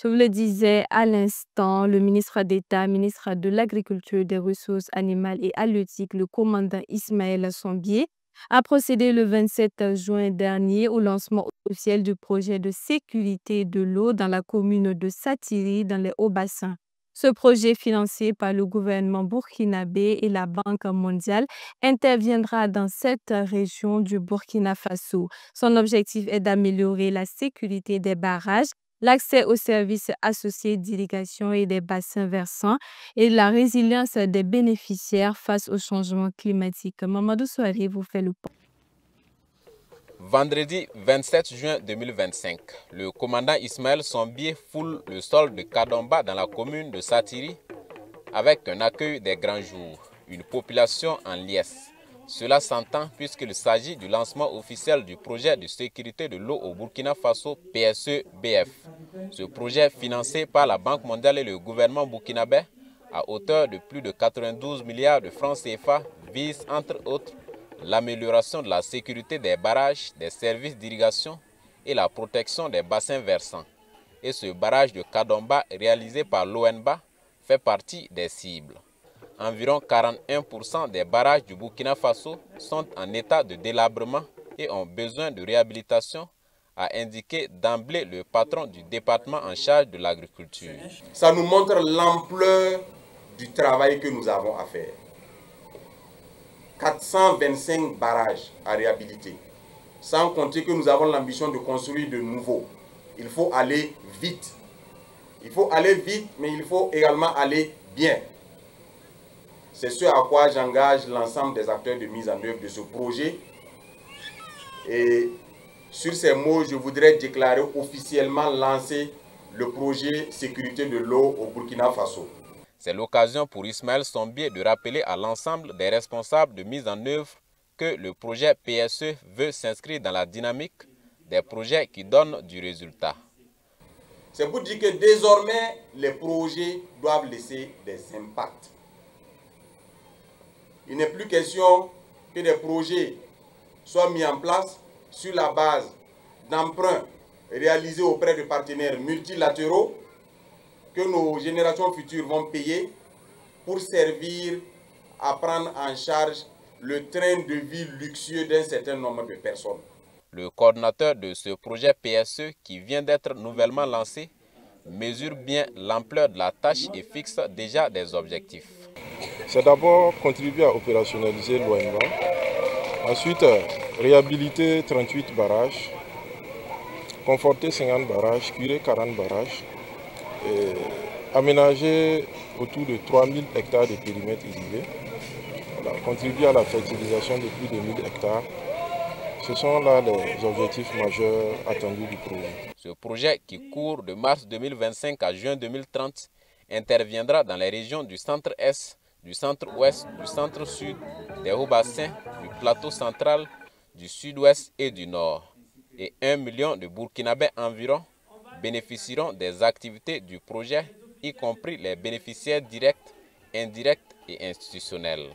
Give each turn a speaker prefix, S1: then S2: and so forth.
S1: Je vous le disais à l'instant, le ministre d'État, ministre de l'Agriculture, des Ressources animales et halieutiques, le commandant Ismaël Sombier, a procédé le 27 juin dernier au lancement officiel du projet de sécurité de l'eau dans la commune de Satiri, dans les Hauts-Bassins. Ce projet, financé par le gouvernement burkinabé et la Banque mondiale, interviendra dans cette région du Burkina Faso. Son objectif est d'améliorer la sécurité des barrages, l'accès aux services associés d'irrigation et des bassins versants et la résilience des bénéficiaires face au changement climatique. Mamadou Souari vous fait le point.
S2: Vendredi 27 juin 2025, le commandant Ismaël Sombier foule le sol de Kadomba dans la commune de Satiri avec un accueil des grands jours, une population en liesse. Cela s'entend puisqu'il s'agit du lancement officiel du projet de sécurité de l'eau au Burkina Faso PSE-BF. Ce projet, financé par la Banque mondiale et le gouvernement burkinabé à hauteur de plus de 92 milliards de francs CFA, vise entre autres l'amélioration de la sécurité des barrages, des services d'irrigation et la protection des bassins versants. Et ce barrage de Kadomba réalisé par l'ONBA fait partie des cibles. Environ 41% des barrages du Burkina Faso sont en état de délabrement et ont besoin de réhabilitation, a indiqué d'emblée le patron du département en charge de l'agriculture.
S3: Ça nous montre l'ampleur du travail que nous avons à faire. 425 barrages à réhabiliter, sans compter que nous avons l'ambition de construire de nouveaux. Il faut aller vite. Il faut aller vite, mais il faut également aller bien. C'est ce à quoi j'engage l'ensemble des acteurs de mise en œuvre de ce projet. Et sur ces mots, je voudrais déclarer officiellement lancer le projet sécurité de l'eau au Burkina Faso.
S2: C'est l'occasion pour Ismaël Sombier de rappeler à l'ensemble des responsables de mise en œuvre que le projet PSE veut s'inscrire dans la dynamique des projets qui donnent du résultat.
S3: C'est pour dire que désormais, les projets doivent laisser des impacts. Il n'est plus question que des projets soient mis en place sur la base d'emprunts réalisés auprès de partenaires multilatéraux que nos générations futures vont payer pour servir à prendre en charge le train de vie luxueux d'un certain nombre de personnes.
S2: Le coordinateur de ce projet PSE qui vient d'être nouvellement lancé mesure bien l'ampleur de la tâche et fixe déjà des objectifs.
S4: C'est d'abord contribuer à opérationnaliser l'ONBA, ensuite réhabiliter 38 barrages, conforter 50 barrages, curer 40 barrages, et aménager autour de 3000 hectares de périmètre irrigué, contribuer à la fertilisation de plus de 1000 hectares. Ce sont là les objectifs majeurs attendus du projet.
S2: Ce projet qui court de mars 2025 à juin 2030 interviendra dans les régions du centre-est, du centre-ouest, du centre-sud, des hauts-bassins, du plateau central, du sud-ouest et du nord. Et 1 million de Burkinabés environ bénéficieront des activités du projet, y compris les bénéficiaires directs, indirects et institutionnels.